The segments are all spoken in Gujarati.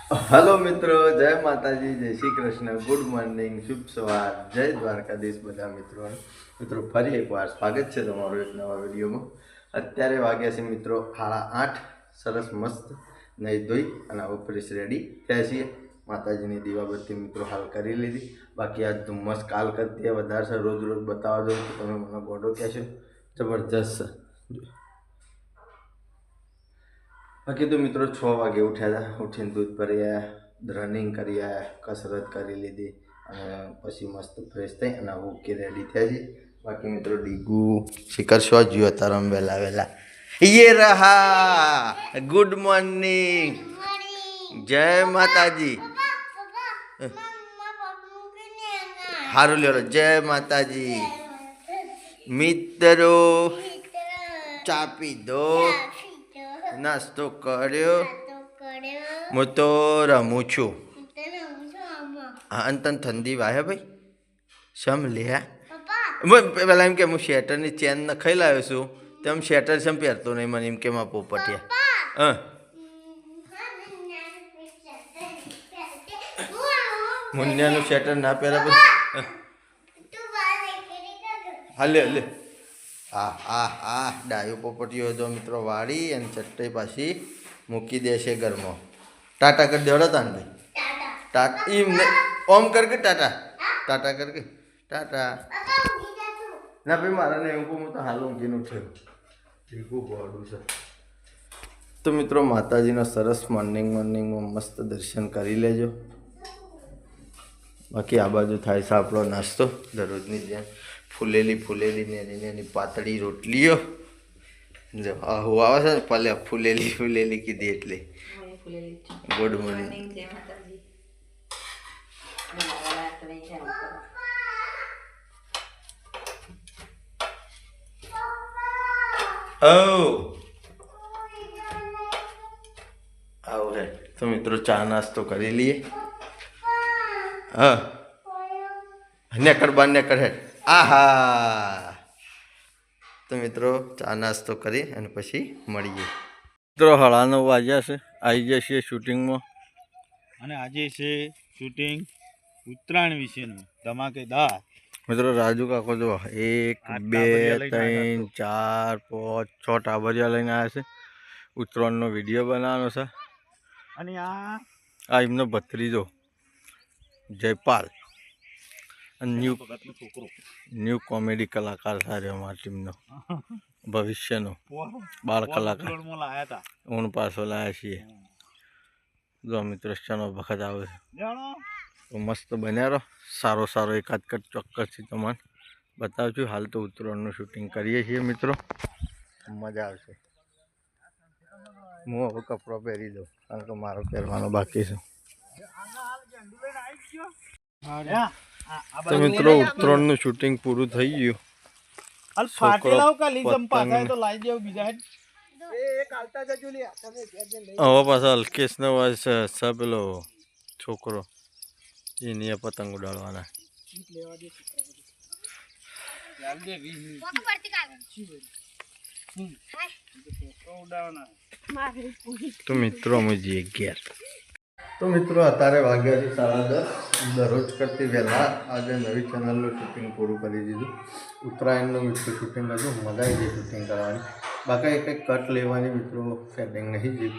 हेलो मित्रों, जय माताजी, जय श्री कृष्ण, गुड मॉर्निंग, शुभ सवार, जय द्वारकाधीश બધા મિત્રો ફરી એકવાર સ્વાગત છે તમારું એક નવા વિડીયોમાં। અત્યારે વાગ્યા છે મિત્રો 8:30। સરસ મસ્ત નહીં ધોઈ અને હવે ફ્રેશ રેડી થયા છીએ। માતાજીની દીવાબત્તી મિત્રો હાલ કરી લીધી। બાકી આજ ધુમ્મસ કાલ કરતી વધારે છે। રોજ રોજ બતાવવા દો તો તમે મને ગોડો કહેશો। જબરજસ્ત છે। बाकी तो मित्रों 6 वागे उठ्या था। उठीने दूध भरी आया, रनिंग करी आया, कसरत करी लीधी અને પછી મસ્ત ફ્રેશ થઈ અને ઓકે રેડી થયા છે। બાકી મિત્રો ડીગુ શિખર શો જ્યો તરમ વેલા વેલા ये रहा। गुड मॉर्निंग, जय माताजी। हारू ल्यो, जय माताजी। मित्रों चा पी दो, नास्तो कर्यो, હું તો રમું છું। હા અને તને ઠંડી વાહે ભાઈ શમ લે પેલા એમ કે હું શેટરની ચેન નખાઈ લાવ્યો છું તેમ શેટર શમ પહેરતો નહીં મને એમ કે માં પોપટિયા હા મુન્યાનું શેટર ના પહેરે પછી હા લે લે હા ડાયો પોપટીઓ તો મિત્રો વાળી અને ચટ્ટાઈ પાછી મૂકી દેશે ઘરમાં। टाटा कर दे तान भाई टाटा इम ओम करके टाटा टाटा करके टाटा ना भाई मारा ने को तो हालू की उठे देखो बॉडू से। तो मित्रों माताजी सरस मॉर्निंग में मस्त दर्शन करी लेजो। बाकी आ बाजू थाय से आपणो नास्तो दररोजनी जेम फूलेली नेनी पातળી रोटलीओ जो आहू आवे छे पले फूलेली कीधी એટલે गुड मॉर्निंग जय माताजी। आओ है तो मित्रों चा नास्तो करी लिए। हाँ नेकड़ बार नेकड़ है आहा। तो मित्रों चा नास्तो करी अने पछी मळीए। मित्रों 9:30 वाग्या छे, आई जशे शूटिंग में અને આજે છે શૂટિંગ ઉત્તરાયણ વિશેનું ધમાકેદાર। मित्रों राजू काको जो 1 2 3 4 5 6 टाबरिया लईने आया छे। ઉત્તરાયણનો વિડીયો બનાવવાનો છે અને આ એમનો ભત્રીજો જયપાલ न्यू कॉमेडी कलाकार सारे हमारी टीम नो भविष्य नो बाल कलाकार ऊन पासो लाया छे। जो मित्र चनो वखत आवे तो मस्त बन्या रहो। सारो सारो एकाद कट चौक्कस थी तमने बतावछु। हाल तो उतरणनु शूटिंग करीए छीए मित्रों, मजा आवशे। હું હવે કપડો પહેરી દઉં કારણ કે મારો પહેરવાનો બાકી છે। તો મિત્રો ઉત્તરાયણનું શૂટિંગ પૂરું થઈ ગયું। હવે પાછા અલ્કેશનો પેલો છોકરો એની પતંગ ઉડાડવાના। तो मित्रों मुझे घेर तो मित्रों अतारे वाग्या छे 10:30। दररोज करती वहेला आज नवी चेनल शूटिंग पूरू करी दीधुं। उत्तरायणનું मित्रों शूटिंग हजू मजा आई गई शूटिंग करवानी। बाकी एक कट लेवानी मित्रों सेटिंग नहीं थी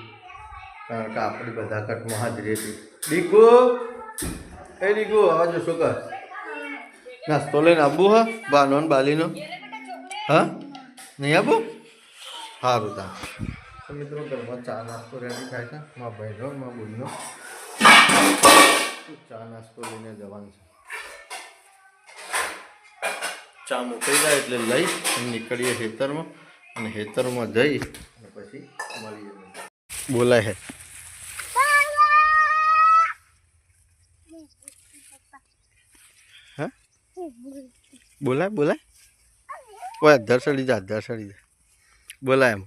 कारण के आपणी बधा कटमां हाजरी हती। डीगू ए डीगू आवा जो शू कर नास्तो लईने आबू हा बानो ने बालीनो हाँ नहीं आबू सारू था। तो मित्रों घर में चा नास्तो रेडी थाय छे। मारा भाईनो मारा बूनो चा नास्तो लईने जवान छे। चा मुकाई जाए एटले लई निकळीए खेतर में अने खेतर में जई अने पछी मळीए। बोलाय है हाँ बोलाय बोलाय ओए अधर सड़ी जा बोलाय एम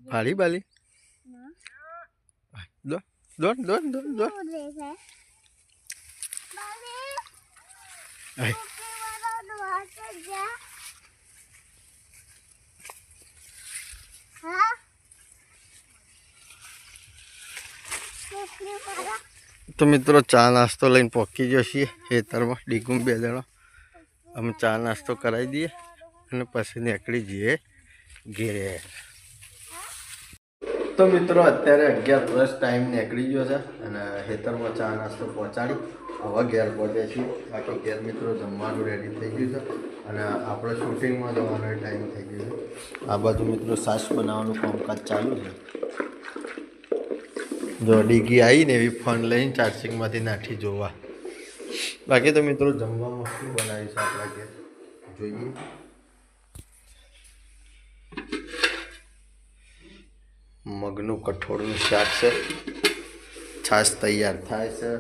भारी बाली दो दो दो दो दो हाँ તો મિત્રો ચા નાસ્તો લઈને પહોંચી ગયો છીએ ખેતરમાં ડીગુમ બે જણા. અમે ચા નાસ્તો કરાવી દઈએ અને પછી નીકળી જઈએ ઘેરે. તો મિત્રો અત્યારે 11:10 ટાઈમ નીકળી ગયો છે અને ખેતરમાં ચા નાસ્તો પહોંચાડી હવે ઘેર પહોંચ્યા છીએ. બાકી ઘેર મિત્રો જમવાનું રેડી થઈ ગયું છે અને આપણે શૂટિંગમાં જવાનો ટાઈમ થઈ ગયો છે. આ બાજુ મિત્રો સાસ બનાવવાનું કામકાજ ચાલુ છે. જો ડીગી આવીને એવી ફોન લઈને ચાર્જિંગમાંથી નાખી જોવા. બાકી તો મિત્રો જમવામાં શું બનાવીશું આપણા ઘેર જોઈએ. મગનું કઠોળનું શાક છે. છાશ તૈયાર થાય છે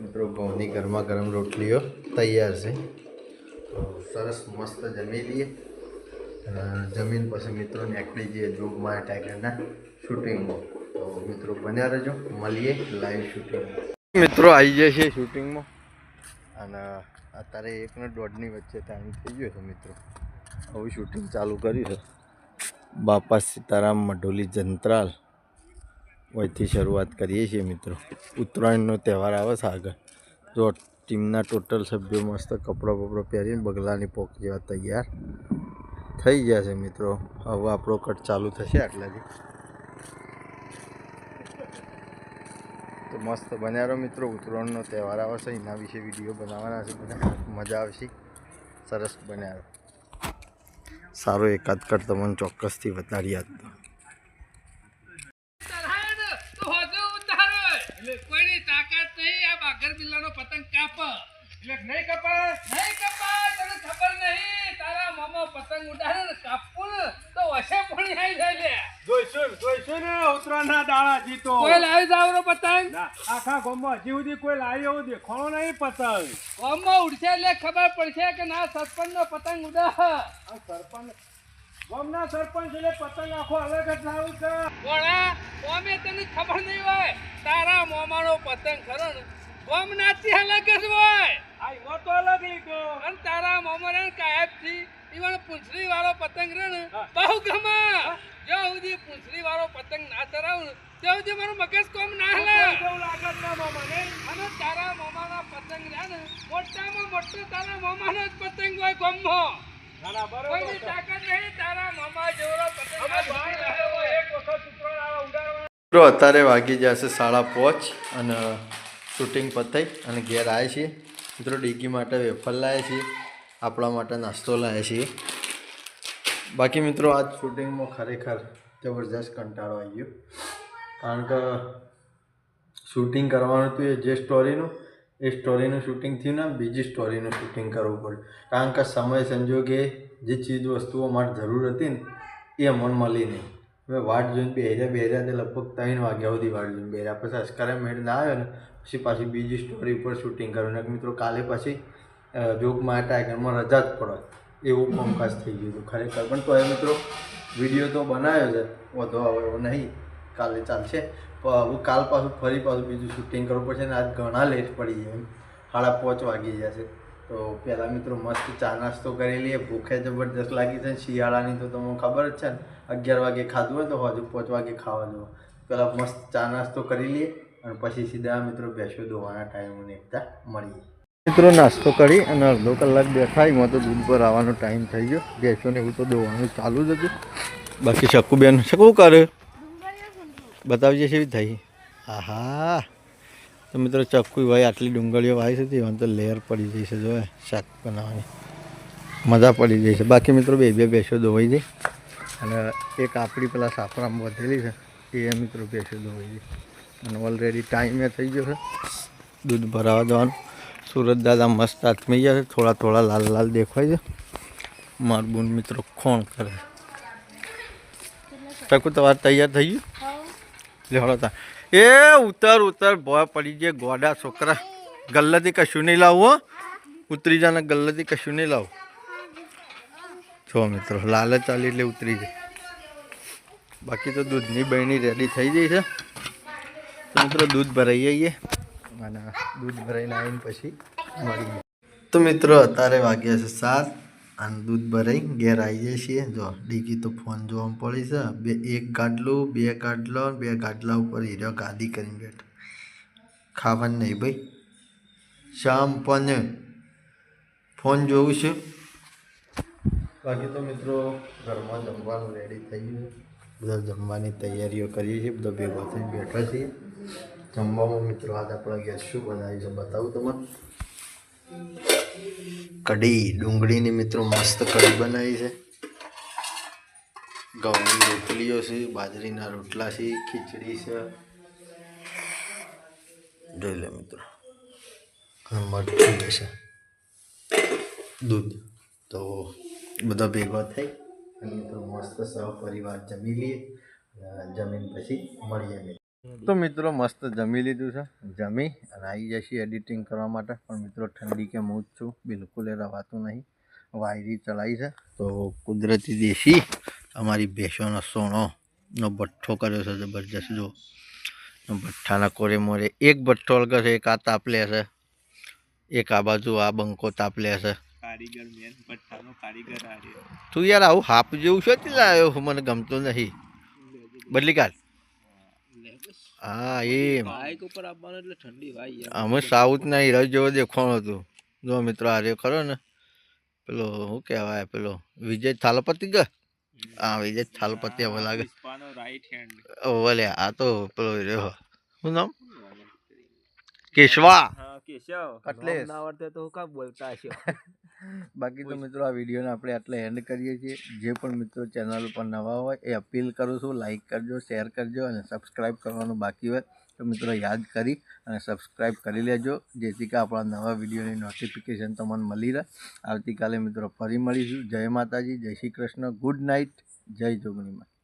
મિત્રો. ઘઉંની ગરમા ગરમ રોટલીઓ તૈયાર છે. તો સરસ મસ્ત જમી લઈએ અને જમીન પછી મિત્રો નીકળી જઈએ જોગમાયા ટાઈગરના શૂટિંગમાં. તો મિત્રો બન્યા રહેજો, મળીએ લાઈવ શૂટિંગમાં. મિત્રો આવી જાય છે શૂટિંગમાં અને અત્યારે 1 ને 1:30 વચ્ચે ટાઈમ થઈ ગયો છે મિત્રો. હવે શૂટિંગ ચાલુ કર્યું છે. બાપા સીતારામ મઢોલી જંત્રાલ વયથી શરૂઆત કરીએ છીએ મિત્રો. ઉત્તરાયણનો તહેવાર આવે છે આગળ. જો ટીમના ટોટલ સભ્યો મસ્ત કપડો પહેરીને બગલાની પોક જેવા તૈયાર થઈ ગયા છે મિત્રો. હવે આપણો કટ ચાલુ થશે આટલાથી. તો મસ્ત બન્યા રહો મિત્રો. ઉત્તરાયણનો તહેવાર આવે છે એના વિશે વિડીયો બનાવવાના છે બધા. મજા આવશે. સરસ બન્યા રહો. સારો એકાદ કટ તમને ચોક્કસથી બતાડી આપતો. કોઈની તાકાત નહીં આ બાગર બિલ્લાનો પતંગ કાપ એટલે નહીં કપાય તને ખબર નહીં તારા મામા પતંગ ઉડાડે ને કાપવું ને તો વસે પણ આવી જાય લે. જોઈશું ને ઉત્તરાયણના દાડા જીતો. કોઈ લાવી જાવરો પતંગ આખા ગામમાં હજી સુધી કોઈ લાવી એવું દેખાણો નહીં પતંગ. ગામમાં ઉડશે એટલે ખબર પડશે કે ના સરપંચનો પતંગ ઉડા. સરપંચ ગામના સરપંચ એટલે પતંગ આખો અલગ જ લાવું છે. બોળા ઓમે તને ખબર નહીં હોય તારા મામાનો પતંગ ખરો ને ગામનાથી અલગ જ હોય. આ એમાં તો અલગ લીધો. અને તારા મામાને કાયબથી ઈવન પૂંછડી વાળો પતંગ રે ને બહુ ગમે. જ્યાં સુધી પૂંછડી વાળો પતંગ ના ચરાવું ને ત્યાં સુધી મારું મગજ કોમ ના હલે. એવું લાગે ના મામાને. અને તારા મામાના પતંગ રહ્યા ને મોટામાં મોટો તારા મામાનો જ પતંગ હોય ગામમાં. કોઈની તાકાત નહીં તારા મામા જેવડો પતંગ એક વખત ઉત્તરાયણ ઉડાડવા. મિત્રો અત્યારે વાગી જશે 5:30 અને શૂટિંગ પતાઈ અને ઘેર આવ્યા છીએ મિત્રો. ડીગી માટે વેફર લાવ્યા છીએ, આપણા માટે નાસ્તો લાવ્યા છીએ. બાકી મિત્રો આજ શૂટિંગમાં ખરેખર જબરજસ્ત કંટાળો આવી ગયો. કારણ કે શૂટિંગ કરવાનું હતું એ જે સ્ટોરીનું શૂટિંગ થયું ને બીજી સ્ટોરીનું શૂટિંગ કરવું પડ્યું. કારણ કે સમય સંજોગે જે ચીજ વસ્તુઓ માટે જરૂર હતી ને એ મને મળી નહીં. મેં વાટ જોઈને બેહ્યા તે લગભગ 3 વાગ્યા સુધી વાટ જોઈને બેહ્યા. પછી અસ્કરે મેળ ના આવ્યો ને પછી પાછી બીજી સ્ટોરી ઉપર શૂટિંગ કર્યું ને મિત્રો કાલે પછી જોગમાયા ટાઈગરમાં રજા જ પડે એવું કામકાજ થઈ ગયું હતું ખરેખર. પણ તો એ મિત્રો વિડીયો તો બનાવ્યો છે, વધુ આવે એવો નહીં. કાલે ચાલશે. હું કાલ ફરી પાછું બીજું શૂટિંગ કરવું પડશે ને આજ ઘણા લેટ પડી જાય. 5:30 વાગી જશે. તો પહેલાં મિત્રો મસ્ત ચા નાસ્તો કરી લઈએ. ભૂખે જબરદસ્ત લાગી છે શિયાળાની. તો તમને ખબર જ છે ને 11 વાગે ખાધું હોય તો હજુ 5 વાગે ખાવા જવું. પહેલાં મસ્ત ચા નાસ્તો કરી લઈએ અને પછી સીધા મિત્રો ભેંસો દોવાના ટાઈમને એકતા મળીએ. મિત્રો નાસ્તો કરી અને અડધો કલાક બેઠા એમાં તો દૂધ પર આવવાનો ટાઈમ થઈ ગયો. ભેંસોને એવું તો દોવાનું ચાલુ જ હતું. બાકી શકુબેન શું કરે બતાવજે છે એવી થઈ. હા તો મિત્રો ચક્કુ ભાઈ આટલી ડુંગળીઓ વાવી હતી એમાં તો લેયર પડી જઈ છે. જો શાક બનાવવાની મજા પડી જાય છે. બાકી મિત્રો બે ભેંસો દોવાઈ જાય અને એક આપણી પેલા સાફરામાં વધેલી છે એ મિત્રો ભેંસો દોવાઈ જાય. અને ઓલરેડી ટાઈમે થઈ ગયો છે દૂધ ભરાવા જવાનું. સુરત દાદા મસ્ત આથમી ગયા છે. થોડા લાલ લાલ દેખાય છે. મારું બોન મિત્રો ખોણ કરે. ચકુ તમારે તૈયાર થઈ ગયું લેવડો તા. એ ઉતર ભોય પડી જાય ગોડા છોકરા. ગલ્લાથી કશું નહીં લાવું હો. ઉતરી જાને ગલ્લાથી કશું નહીં લાવું. જો મિત્રો લાલચ ચાલી એટલે ઉતરી જાય. બાકી તો દૂધની બહેણી રેડી થઈ ગઈ છે. તો મિત્રો દૂધ ભરાઈ જઈએ અને દૂધ ભરાઈને આવીને પછી મળીએ. તો મિત્રો અત્યારે વાગ્યા છે 7 અને દૂધ ભરાઈ ઘેર આવી જાય છીએ. જો ડીગી તો ફોન જોવામાં પડી છે. એક ગાડલું 2 ગાડલો 2 ગાડલા ઉપર હીરો ગાદી કરીને બેઠો. ખાવાનું નહીં ભાઈ. શામ પણ ફોન જોઉં છે. બાકી તો મિત્રો ઘરમાં જમવાનું રેડી થઈ ગયું. બધા જમવાની તૈયારીઓ કરીએ છીએ. બધા ભેગા થઈને બેઠા છીએ. જમવામાં મિત્રો આજે આપણે ગેસ શું બનાવી છે બતાવું તમને. કઢી ડુંગળીની મિત્રો મસ્ત કઢી બનાવી છે. ઘઉંની રોટલીઓ છે, બાજરીના રોટલા છે, ખીચડી છે. જોઈ લે મિત્રો. મરચું છે, દૂધ. તો બધા ભેગા થઈ અને મિત્રો મસ્ત સહપરિવાર જમી લઈએ. જમીન પછી મળીએ મિત્રો. તો મિત્રો મસ્ત જમી લીધું છે. જમી અને આવી જશે એડિટિંગ કરવા માટે. પણ મિત્રો ઠંડી કે હું જ છું, બિલકુલ એ રવાતું નહીં. વાયરી ચલાવી છે તો કુદરતી દેશી અમારી ભેંસોનો સોણોનો ભઠ્ઠો કર્યો છે જબરજસ્ત. જો ભઠ્ઠાના કોરે મોરે એક ભઠ્ઠો અલગ છે, એક આ તાપ લે છે, એક આ બાજુ આ બંકો તાપ લે છે. કારીગર મેન ભઠ્ઠાનો કારીગર આ રહ્યો. તું યાર આવું હાપ જેવું છે તે લાવ્યો, મને ગમતું નહીં. બદલી કાઢ. હા એમ બાઈક ઉપર આવવાનું એટલે ઠંડી ભાઈ યાર. અમે સાઉથના હીરો જેવો દેખાણો હતો. જો મિત્રો આ રહ્યો ખરો ને પેલો શું કહેવાય, પેલો વિજય થાલપતિ કે. હા વિજય થાલપતિ હવે લાગે. પુષ્પાનો રાઈટ હેન્ડ. ઓલે આ તો પેલો રહ્યો, શું નામ? કેશવા. હા કેશવ. કટલેસ. ના આવડતે તો હું કામ બોલતા હશો. બાકી તો મિત્રો આ વિડીયોને આપણે આટલે એન્ડ કરીએ છીએ. જે પણ મિત્રો ચેનલ ઉપર નવા હોય એ અપીલ કરું છું, લાઇક કરજો, શેર કરજો અને સબસ્ક્રાઈબ કરવાનું બાકી હોય તો મિત્રો યાદ કરી અને સબસ્ક્રાઈબ કરી લેજો, જેથી કે આપણા નવા વિડીયોની નોટિફિકેશન તમને મળી રહે. આવતીકાલે મિત્રો ફરી મળીશું. જય માતાજી, જય શ્રી કૃષ્ણ, ગુડ નાઇટ, જય જોગણીમાં.